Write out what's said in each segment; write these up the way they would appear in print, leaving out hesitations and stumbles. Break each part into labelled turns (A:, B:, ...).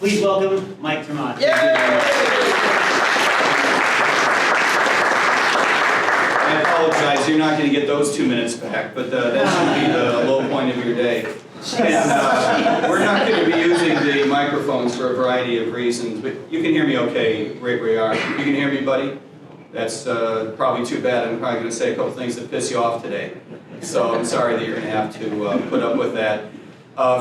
A: Please welcome Mike Maat.
B: I apologize, you're not going to get those 2 minutes back, but that should be the low point of your day. And we're not going to be using the microphones for a variety of reasons, but you can hear me okay, right where you are. You can hear me, buddy? That's probably too bad. I'm probably going to say a couple things that piss you off today. So I'm sorry that you're going to have to put up with that.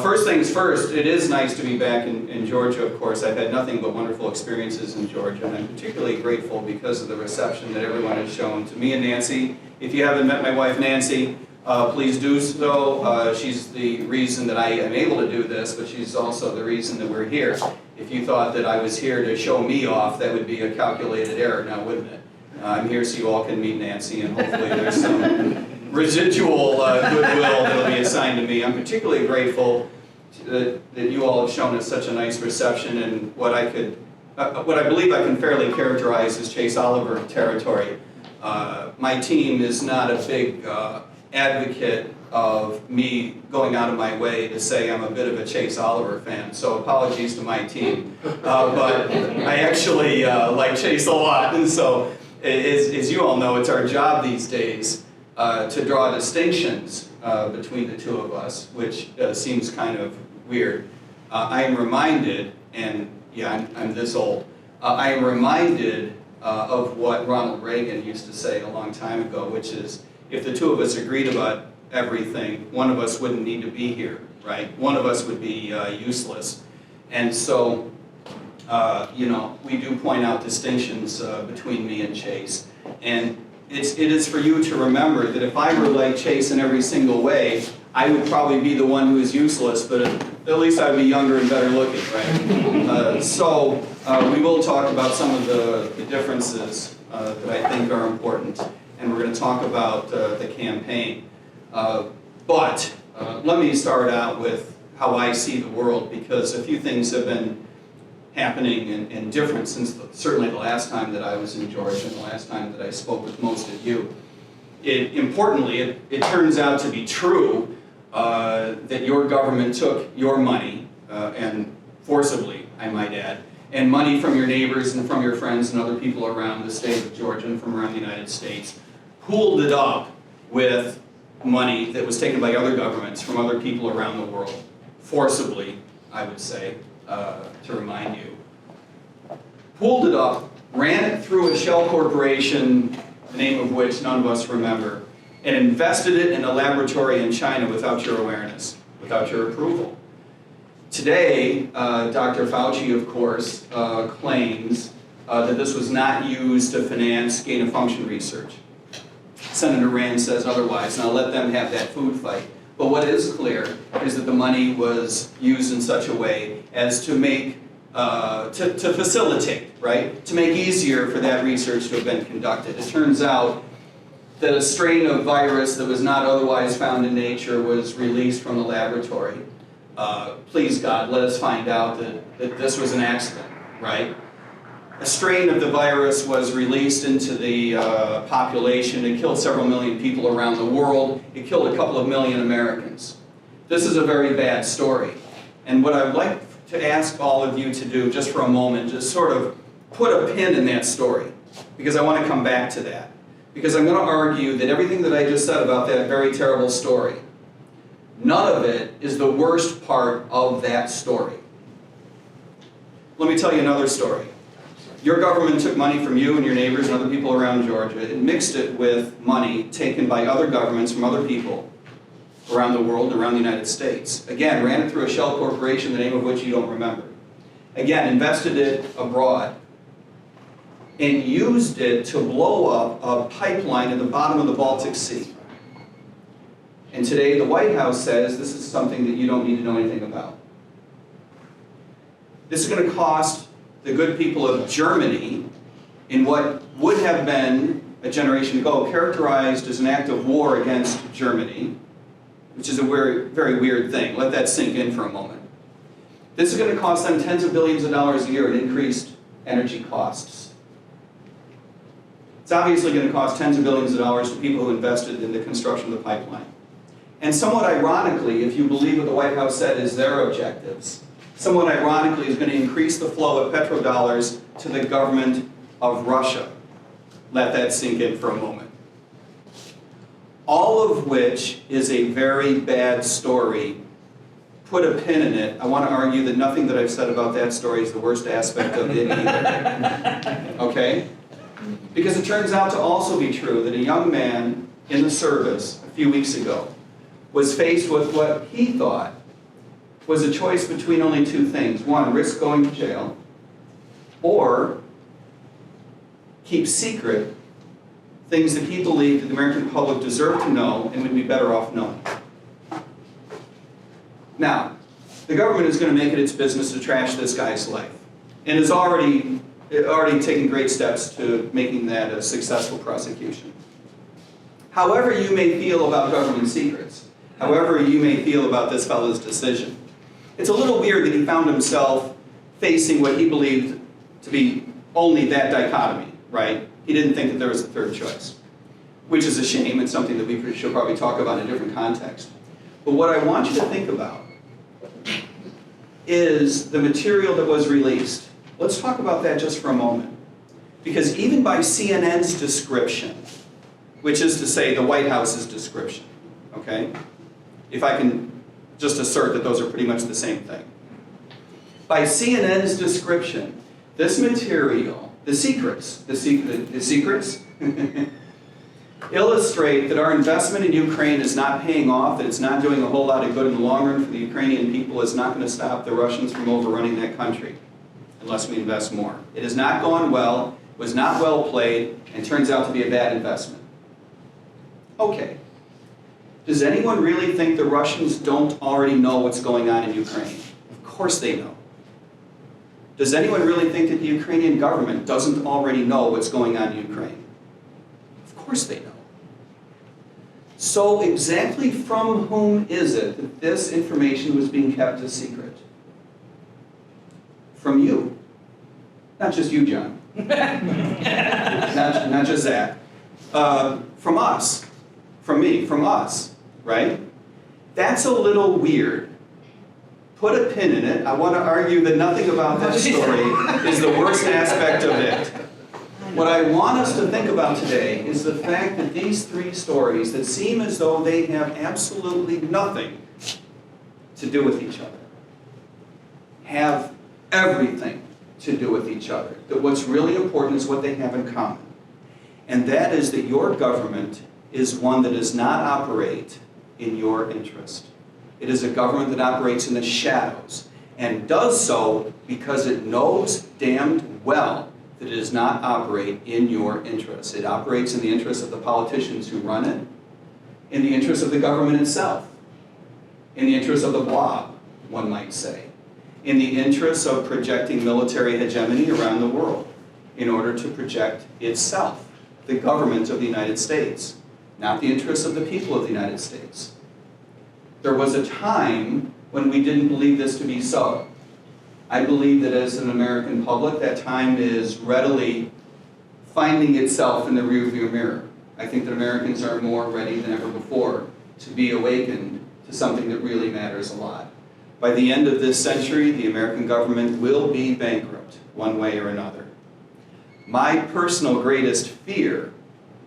B: First things first, it is nice to be back in Georgia, of course. I've had nothing but wonderful experiences in Georgia, and I'm particularly grateful because of the reception that everyone has shown to me and Nancy. If you haven't met my wife, Nancy, please do so. She's the reason that I am able to do this, but she's also the reason that we're here. If you thought that I was here to show me off, that would be a calculated error now, wouldn't it? I'm here so you all can meet Nancy, and hopefully there's some residual goodwill that will be assigned to me. I'm particularly grateful that you all have shown us such a nice reception in what I believe I can fairly characterize as Chase Oliver territory. My team is not a big advocate of me going out of my way to say I'm a bit of a Chase Oliver fan, so apologies to my team. But I actually like Chase a lot, and so as you all know, it's our job these days to draw distinctions between the two of us, which seems kind of weird. I am reminded, and yeah, I'm this old, I am reminded of what Ronald Reagan used to say a long time ago, which is, if the two of us agreed about everything, one of us wouldn't need to be here, right? One of us would be useless. And so, you know, we do point out distinctions between me and Chase. And it is for you to remember that if I were like Chase in every single way, I would probably be the one who is useless, but at least I would be younger and better looking, right? So we will talk about some of the differences that I think are important, and we're going to talk about the campaign. But let me start out with how I see the world, because a few things have been happening and different since certainly the last time that I was in Georgia and the last time that I spoke with most of you. Importantly, it turns out to be true that your government took your money, and forcibly, I might add, and money from your neighbors and from your friends and other people around the state of Georgia and from around the United States, pooled it up with money that was taken by other governments from other people around the world, forcibly, I would say, to remind you. Pooled it up, ran it through a shell corporation, the name of which none of us remember, and invested it in a laboratory in China without your awareness, without your approval. Today, Dr. Fauci, of course, claims that this was not used to finance gain-of-function research. Senator Rand says otherwise, and I'll let them have that food fight. But what is clear is that the money was used in such a way as to make, to facilitate, right? To make easier for that research to have been conducted. It turns out that a strain of virus that was not otherwise found in nature was released from the laboratory. Please God, let us find out that this was an accident, right? A strain of the virus was released into the population. It killed several million people around the world. It killed a couple of million Americans. This is a very bad story. And what I would like to ask all of you to do just for a moment, just sort of put a pin in that story, because I want to come back to that. Because I'm going to argue that everything that I just said about that very terrible story, none of it is the worst part of that story. Let me tell you another story. Your government took money from you and your neighbors and other people around Georgia and mixed it with money taken by other governments from other people around the world, around the United States. Again, ran it through a shell corporation, the name of which you don't remember. Again, invested it abroad and used it to blow up a pipeline in the bottom of the Baltic Sea. And today the White House says this is something that you don't need to know anything about. This is going to cost the good people of Germany, in what would have been a generation ago characterized as an act of war against Germany, which is a very, very weird thing. Let that sink in for a moment. This is going to cost them tens of billions of dollars a year in increased energy costs. It's obviously going to cost tens of billions of dollars to people who invested in the construction of the pipeline. And somewhat ironically, if you believe what the White House said is their objectives, somewhat ironically, is going to increase the flow of petrodollars to the government of Russia. Let that sink in for a moment. All of which is a very bad story. Put a pin in it. I want to argue that nothing that I've said about that story is the worst aspect of it either. Okay? Because it turns out to also be true that a young man in the service a few weeks ago was faced with what he thought was a choice between only two things. One, risk going to jail, or keep secret things that he believed that the American public deserved to know and would be better off knowing. Now, the government is going to make it its business to trash this guy's life, and is already taking great steps to making that a successful prosecution. However you may feel about government secrets, however you may feel about this fellow's decision, it's a little weird that he found himself facing what he believed to be only that dichotomy, right? He didn't think that there was a third choice, which is a shame. It's something that we should probably talk about in a different context. But what I want you to think about is the material that was released. Let's talk about that just for a moment. Because even by CNN's description, which is to say the White House's description, okay? If I can just assert that those are pretty much the same thing. By CNN's description, this material, the secrets, illustrate that our investment in Ukraine is not paying off, that it's not doing a whole lot of good in the long run for the Ukrainian people. It's not going to stop the Russians from overrunning that country unless we invest more. It has not gone well, was not well played, and turns out to be a bad investment. Okay. Does anyone really think the Russians don't already know what's going on in Ukraine? Of course they know. Does anyone really think that the Ukrainian government doesn't already know what's going on in Ukraine? Of course they know. So exactly from whom is it that this information was being kept a secret? From you. Not just you, John. not just Zach. From us. From me. From us. Right? That's a little weird. Put a pin in it. I want to argue that nothing about that story is the worst aspect of it. What I want us to think about today is the fact that these three stories that seem as though they have absolutely nothing to do with each other have everything to do with each other. That what's really important is what they have in common. And that is that your government is one that does not operate in your interest. It is a government that operates in the shadows and does so because it knows damned well that it does not operate in your interest. It operates in the interest of the politicians who run it, in the interest of the government itself, in the interest of the blob, one might say, in the interest of projecting military hegemony around the world in order to project itself, the government of the United States, not the interests of the people of the United States. There was a time when we didn't believe this to be so. I believe that as an American public, that time is readily finding itself in the rearview mirror. I think that Americans are more ready than ever before to be awakened to something that really matters a lot. By the end of this century, the American government will be bankrupt, one way or another. My personal greatest fear,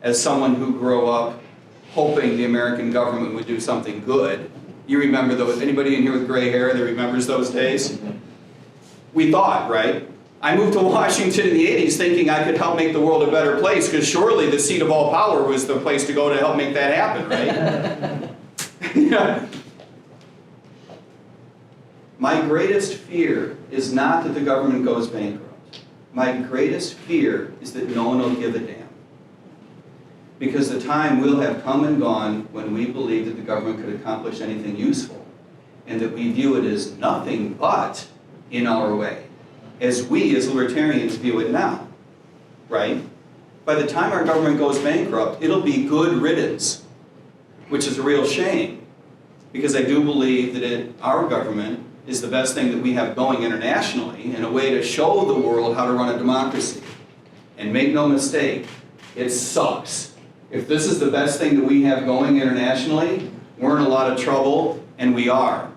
B: as someone who grew up hoping the American government would do something good, you remember those, anybody in here with gray hair that remembers those days? We thought, right? I moved to Washington in the 80s thinking I could help make the world a better place, because surely the seat of all power was the place to go to help make that happen, right? Yeah. My greatest fear is not that the government goes bankrupt. My greatest fear is that no one will give a damn. Because the time will have come and gone when we believe that the government could accomplish anything useful, and that we view it as nothing but in our way, as we as libertarians view it now, right? By the time our government goes bankrupt, it'll be good riddance, which is a real shame, because I do believe that our government is the best thing that we have going internationally, and a way to show the world how to run a democracy. And make no mistake, it sucks. If this is the best thing that we have going internationally, we're in a lot of trouble, and we are.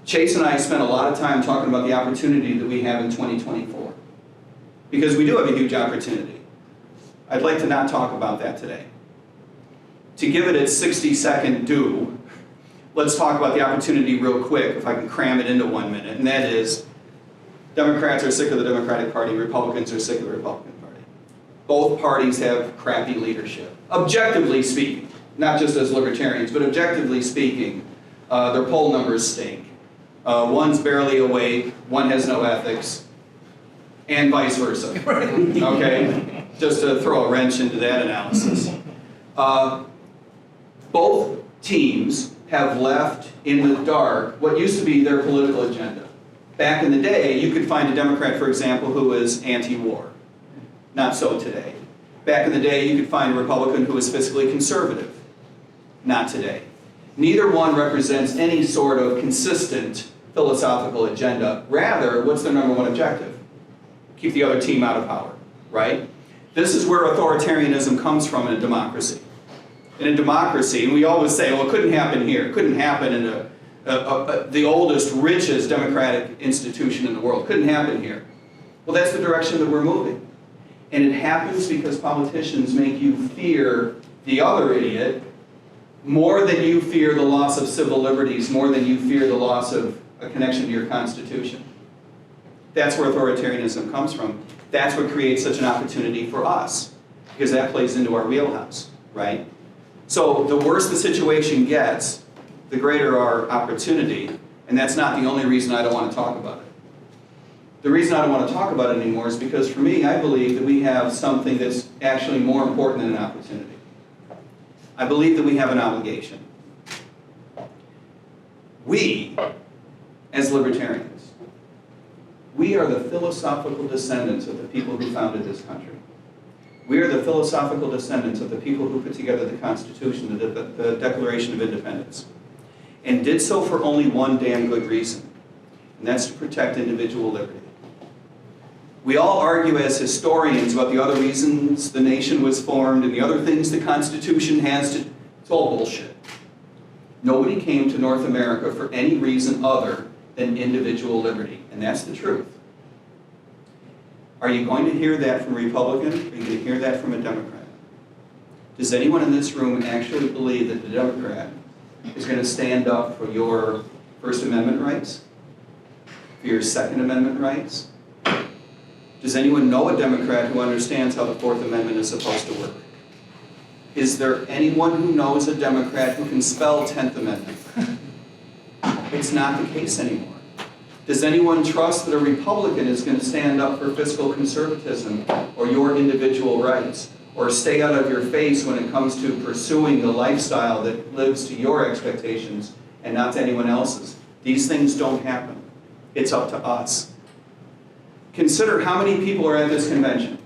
B: Chase and I spent a lot of time talking about the opportunity that we have in 2024. Because we do have a huge opportunity. I'd like to not talk about that today. To give it its 60-second due, let's talk about the opportunity real quick, if I can cram it into 1 minute, and that is, Democrats are sick of the Democratic Party, Republicans are sick of the Republican Party. Both parties have crappy leadership. Objectively speaking, not just as libertarians, but objectively speaking, their poll numbers stink. One's barely awake, one has no ethics, and vice versa. Okay? Just to throw a wrench into that analysis. Both teams have left in the dark what used to be their political agenda. Back in the day, you could find a Democrat, for example, who was anti-war. Not so today. Back in the day, you could find a Republican who was fiscally conservative. Not today. Neither one represents any sort of consistent philosophical agenda. Rather, what's their number one objective? Keep the other team out of power, right? This is where authoritarianism comes from in a democracy. In a democracy, and we always say, well, it couldn't happen here. It couldn't happen in the oldest, richest democratic institution in the world. It couldn't happen here. Well, that's the direction that we're moving. And it happens because politicians make you fear the other idiot more than you fear the loss of civil liberties, more than you fear the loss of a connection to your Constitution. That's where authoritarianism comes from. That's what creates such an opportunity for us, because that plays into our wheelhouse, right? So the worse the situation gets, the greater our opportunity, and that's not the only reason I don't want to talk about it. The reason I don't want to talk about it anymore is because for me, I believe that we have something that's actually more important than an opportunity. I believe that we have an obligation. We, as libertarians, we are the philosophical descendants of the people who founded this country. We are the philosophical descendants of the people who put together the Constitution, the Declaration of Independence, and did so for only one damn good reason, and that's to protect individual liberty. We all argue as historians about the other reasons the nation was formed and the other things the Constitution has to... It's all bullshit. Nobody came to North America for any reason other than individual liberty, and that's the truth. Are you going to hear that from a Republican? Are you going to hear that from a Democrat? Does anyone in this room actually believe that the Democrat is going to stand up for your First Amendment rights? For your Second Amendment rights? Does anyone know a Democrat who understands how the Fourth Amendment is supposed to work? Is there anyone who knows a Democrat who can spell 10th Amendment? It's not the case anymore. Does anyone trust that a Republican is going to stand up for fiscal conservatism or your individual rights, or stay out of your face when it comes to pursuing the lifestyle that lives to your expectations and not to anyone else's? These things don't happen. It's up to us. Consider how many people are at this convention.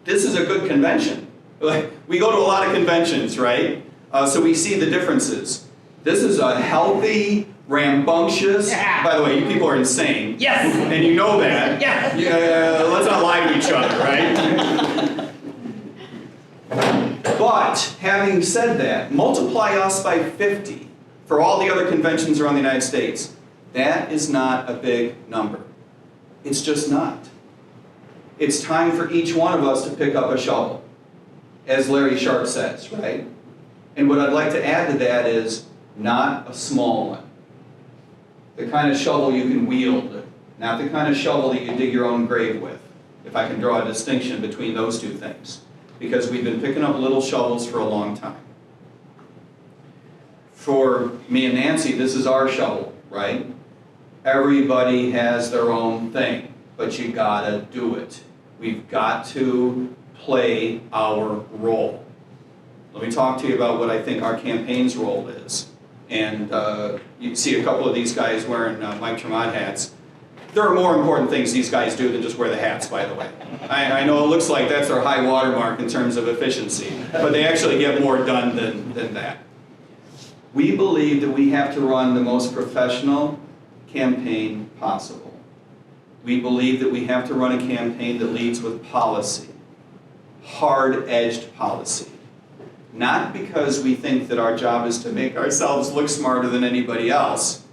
B: This is a good convention. We go to a lot of conventions, right? So we see the differences. This is a healthy, rambunctious...
A: Yeah.
B: By the way, you people are insane.
A: Yes!
B: And you know that.
A: Yeah.
B: Let's not lie to each other, right? But, having said that, multiply us by 50 for all the other conventions around the United States. That is not a big number. It's just not. It's time for each one of us to pick up a shovel, as Larry Sharp says, right? And what I'd like to add to that is not a small one. The kind of shovel you can wield, not the kind of shovel that you dig your own grave with, if I can draw a distinction between those two things. Because we've been picking up little shovels for a long time. For me and Nancy, this is our shovel, right? Everybody has their own thing, but you gotta do it. We've got to play our role. Let me talk to you about what I think our campaign's role is. And you see a couple of these guys wearing Mike Tremont hats. There are more important things these guys do than just wear the hats, by the way. I know it looks like that's their high watermark in terms of efficiency, but they actually get more done than that. We believe that we have to run the most professional campaign possible. We believe that we have to run a campaign that leads with policy, hard-edged policy. Not because we think that our job is to make ourselves look smarter than anybody else.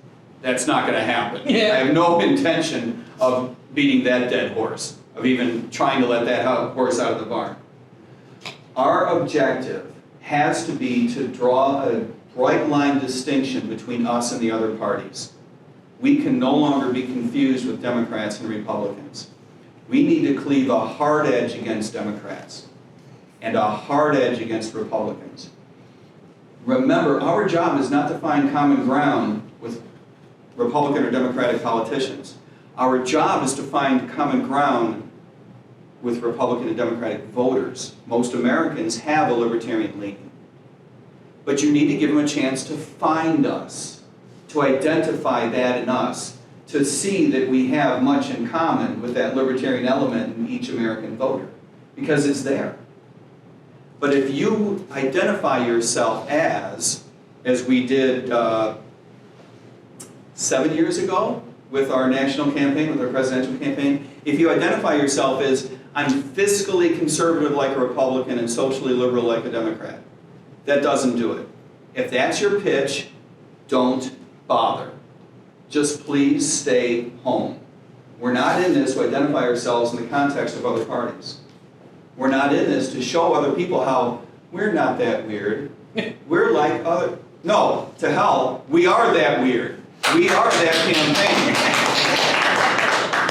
B: That's not going to happen.
A: Yeah.
B: I have no intention of beating that dead horse, of even trying to let that horse out of the barn. Our objective has to be to draw a bright line distinction between us and the other parties. We can no longer be confused with Democrats and Republicans. We need to cleave a hard edge against Democrats and a hard edge against Republicans. Remember, our job is not to find common ground with Republican or Democratic politicians. Our job is to find common ground with Republican and Democratic voters. Most Americans have a libertarian leaning. But you need to give them a chance to find us, to identify that in us, to see that we have much in common with that libertarian element in each American voter, because it's there. But if you identify yourself as we did 7 years ago with our national campaign, with our presidential campaign, if you identify yourself as, I'm fiscally conservative like a Republican and socially liberal like a Democrat, that doesn't do it. If that's your pitch, don't bother. Just please stay home. We're not in this to identify ourselves in the context of other parties. We're not in this to show other people how we're not that weird. We're like other... No, to hell, we are that weird. We are that campaign.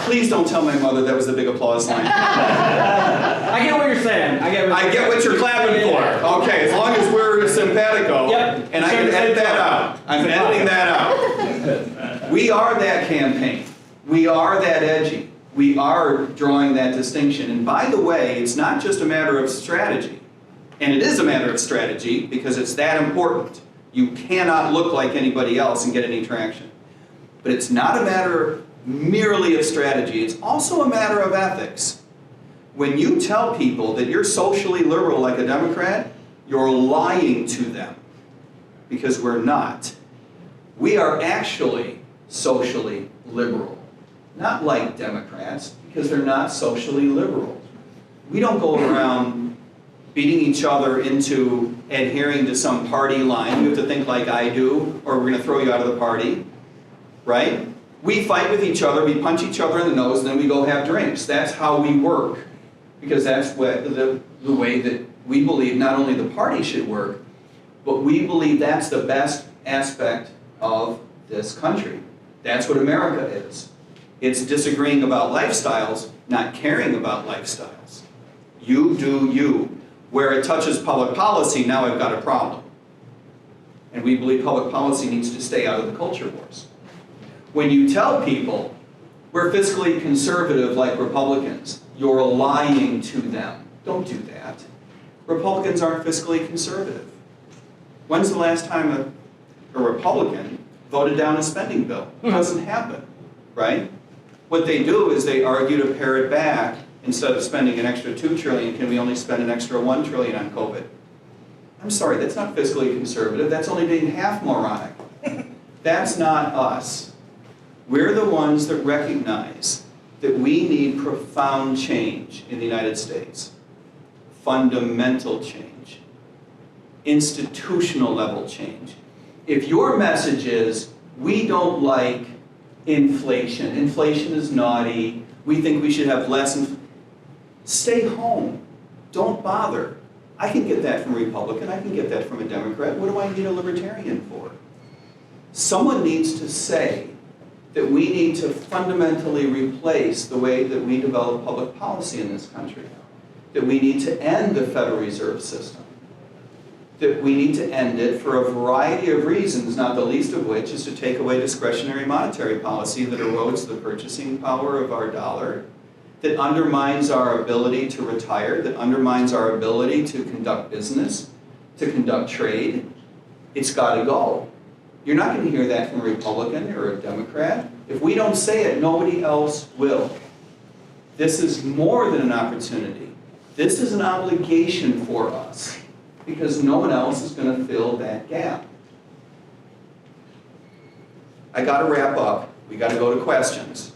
B: Please don't tell my mother that was the big applause line.
A: I get what you're saying. I get
B: what you're clapping for. Okay, as long as we're simpatico,
A: yep.
B: And I can edit that out. I'm editing that out. We are that campaign. We are that edgy. We are drawing that distinction. And by the way, it's not just a matter of strategy. And it is a matter of strategy because it's that important. You cannot look like anybody else and get any traction. But it's not a matter merely of strategy. It's also a matter of ethics. When you tell people that you're socially liberal like a Democrat, you're lying to them. Because we're not. We are actually socially liberal. Not like Democrats, because they're not socially liberal. We don't go around beating each other into adhering to some party line. You have to think like I do, or we're going to throw you out of the party. Right? We fight with each other, we punch each other in the nose, and then we go have drinks. That's how we work. Because that's what the way that we believe not only the party should work, but we believe that's the best aspect of this country. That's what America is. It's disagreeing about lifestyles, not caring about lifestyles. You do you. Where it touches public policy, now I've got a problem. And we believe public policy needs to stay out of the culture wars. When you tell people, we're fiscally conservative like Republicans, you're lying to them. Don't do that. Republicans aren't fiscally conservative. When's the last time a Republican voted down a spending bill? It doesn't happen, right? What they do is they argue to pare it back. Instead of spending an extra $2 trillion, can we only spend an extra $1 trillion on COVID? I'm sorry, that's not fiscally conservative. That's only being half moronic. That's not us. We're the ones that recognize that we need profound change in the United States. Fundamental change. Institutional level change. If your message is, we don't like inflation, inflation is naughty, we think we should have less inflation, stay home. Don't bother. I can get that from a Republican, I can get that from a Democrat. What do I need a Libertarian for? Someone needs to say that we need to fundamentally replace the way that we develop public policy in this country. That we need to end the Federal Reserve System. That we need to end it for a variety of reasons, not the least of which is to take away discretionary monetary policy that erodes the purchasing power of our dollar, that undermines our ability to retire, that undermines our ability to conduct business, to conduct trade. It's got to go. You're not going to hear that from a Republican or a Democrat. If we don't say it, nobody else will. This is more than an opportunity. This is an obligation for us, because no one else is going to fill that gap. I got to wrap up. We got to go to questions.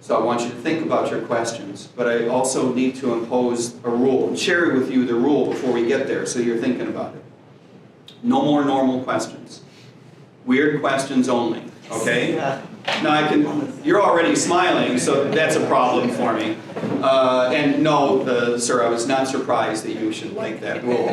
B: So I want you to think about your questions, but I also need to impose a rule and share with you the rule before we get there so you're thinking about it. No more normal questions. Weird questions only. okay? Now you're already smiling, so that's a problem for me. And no, sir, I was not surprised that you should like that rule.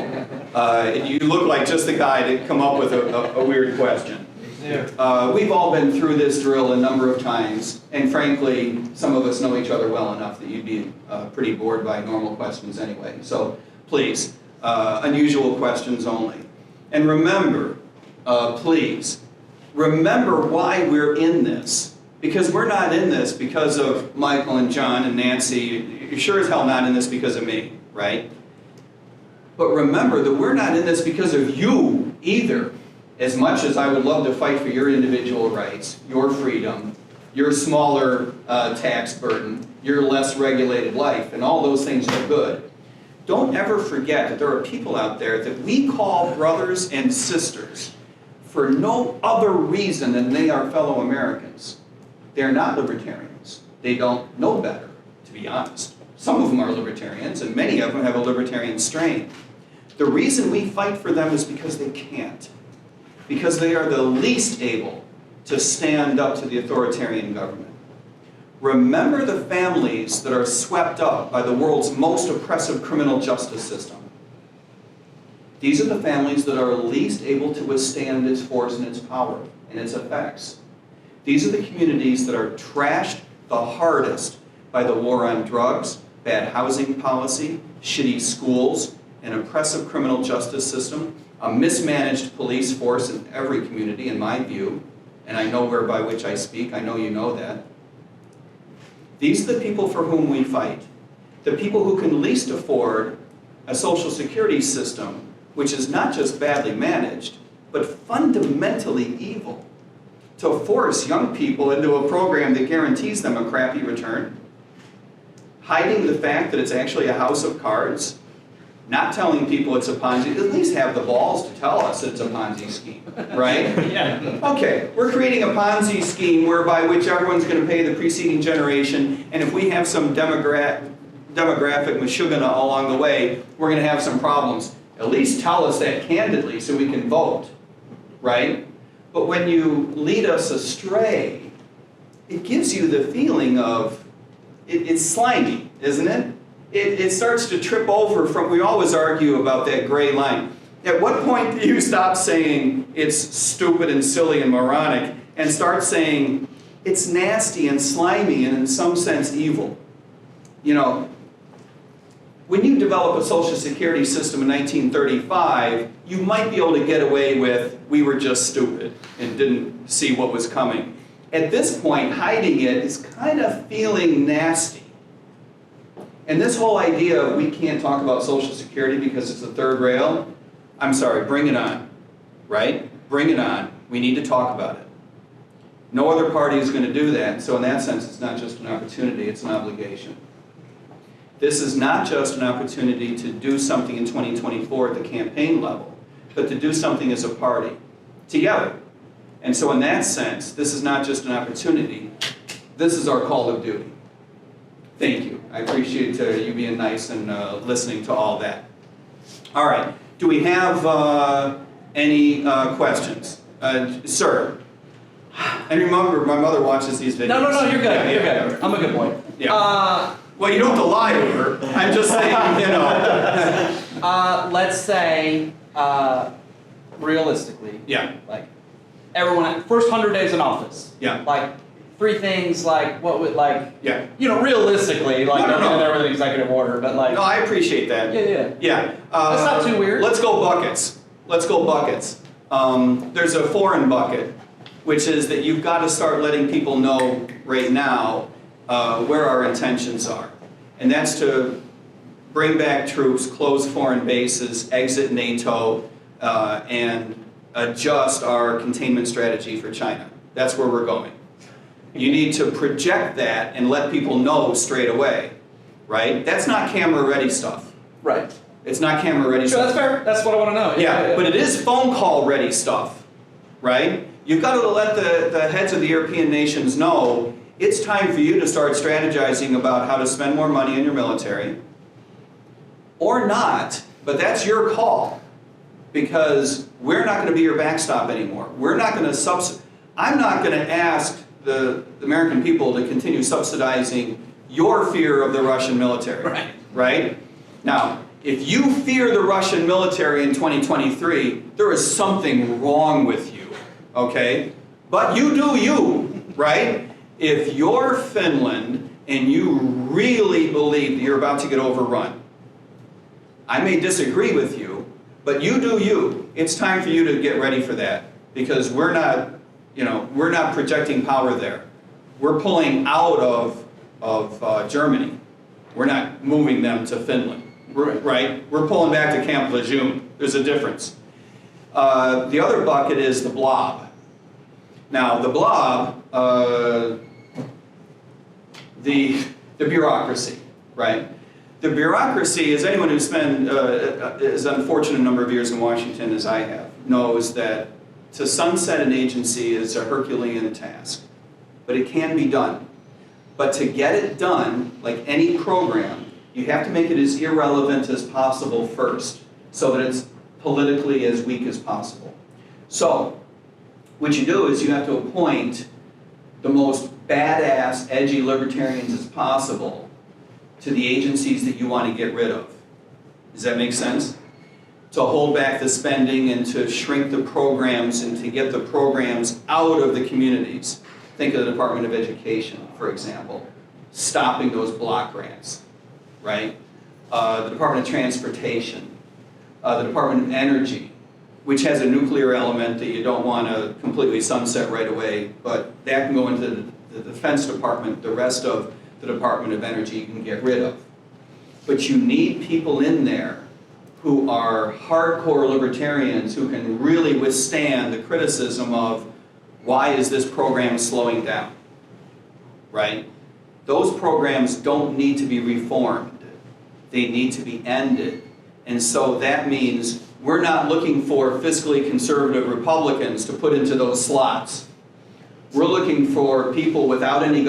B: You look like just the guy to come up with a weird question. We've all been through this drill a number of times, and frankly, some of us know each other well enough that you'd be pretty bored by normal questions anyway. So please, unusual questions only. And remember, please, remember why we're in this. Because we're not in this because of Michael and John and Nancy. You're sure as hell not in this because of me, right? But remember that we're not in this because of you either. As much as I would love to fight for your individual rights, your freedom, your smaller tax burden, your less regulated life, and all those things are good. Don't ever forget that there are people out there that we call brothers and sisters for no other reason than they are fellow Americans. They're not libertarians. They don't know better, to be honest. Some of them are libertarians, and many of them have a libertarian strain. The reason we fight for them is because they can't. Because they are the least able to stand up to the authoritarian government. Remember the families that are swept up by the world's most oppressive criminal justice system. These are the families that are least able to withstand its force and its power and its effects. These are the communities that are trashed the hardest by the war on drugs, bad housing policy, shitty schools, an oppressive criminal justice system, a mismanaged police force in every community, in my view, and I know whereby which I speak, I know you know that. These are the people for whom we fight. The people who can least afford a social security system which is not just badly managed, but fundamentally evil. To force young people into a program that guarantees them a crappy return, hiding the fact that it's actually a house of cards, not telling people it's a Ponzi, at least have the balls to tell us it's a Ponzi scheme, right?
A: Yeah.
B: Okay, we're creating a Ponzi scheme whereby which everyone's going to pay the preceding generation, and if we have some demographic mashugana along the way, we're going to have some problems. At least tell us that candidly so we can vote, right? But when you lead us astray, it gives you the feeling of, it's slimy, isn't it? It starts to trip over from, we always argue about that gray line. At what point do you stop saying it's stupid and silly and moronic and start saying it's nasty and slimy and in some sense evil? You know, when you develop a social security system in 1935, you might be able to get away with, we were just stupid and didn't see what was coming. At this point, hiding it is kind of feeling nasty. And this whole idea of we can't talk about Social Security because it's the third rail, I'm sorry, bring it on, right? Bring it on. We need to talk about it. No other party is going to do that, so in that sense, it's not just an opportunity, it's an obligation. This is not just an opportunity to do something in 2024 at the campaign level, but to do something as a party, together. And so in that sense, this is not just an opportunity, this is our call of duty. Thank you. I appreciate you being nice and listening to all that. All right. Do we have any questions? Sir. And remember, my mother watches these videos.
A: No, you're good.
B: Yeah,
A: you're
B: yeah.
A: good. I'm a good boy.
B: Yeah. Well, you don't have to lie to her. I'm just saying, you know.
A: Let's say, realistically,
B: Yeah.
A: like, everyone, first 100 days in office.
B: Yeah.
A: Like, 3 things, like, what would, like,
B: Yeah.
A: you know, realistically, like,
B: No.
A: nothing there with an executive order, but, like,
B: No, I appreciate that.
A: yeah.
B: Yeah.
A: That's not too weird.
B: Let's go buckets. Let's go buckets. There's a foreign bucket, which is that you've got to start letting people know right now where our intentions are. And that's to bring back troops, close foreign bases, exit NATO, and adjust our containment strategy for China. That's where we're going. You need to project that and let people know straight away, right? That's not camera-ready stuff.
A: Right.
B: It's not camera-ready
A: Sure,
B: stuff.
A: that's fair. That's what I want to know.
B: Yeah, but it is phone call-ready stuff, right? You've got to let the heads of the European nations know it's time for you to start strategizing about how to spend more money in your military, or not, but that's your call, because we're not going to be your backstop anymore. We're not going to I'm not going to ask the American people to continue subsidizing your fear of the Russian military. Right? Now, if you fear the Russian military in 2023, there is something wrong with you, okay? But you do you, right? If you're Finland and you really believe that you're about to get overrun, I may disagree with you, but you do you. It's time for you to get ready for that, because we're not, we're not projecting power there. We're pulling out of Germany. We're not moving them to Finland. Right? We're pulling back to Camp Lejeune. There's a difference. The other bucket is the blob. Now, the blob, the bureaucracy, right? The bureaucracy, as anyone who's spent as unfortunate number of years in Washington as I have, knows that to sunset an agency is a Herculean task. But it can be done. But to get it done, like any program, you have to make it as irrelevant as possible first, so that it's politically as weak as possible. So, what you do is you have to appoint the most badass, edgy libertarians as possible to the agencies that you want to get rid of. Does that make sense? To hold back the spending and to shrink the programs and to get the programs out of the communities. Think of the Department of Education, for example, stopping those block grants. Right? The Department of Transportation, the Department of Energy, which has a nuclear element that you don't want to completely sunset right away, but that can go into the Defense Department. The rest of the Department of Energy you can get rid of. But you need people in there who are hardcore libertarians who can really withstand the criticism of, why is this program slowing down? Right? Those programs don't need to be reformed. They need to be ended. And so that means we're not looking for fiscally conservative Republicans to put into those slots. We're looking for people without any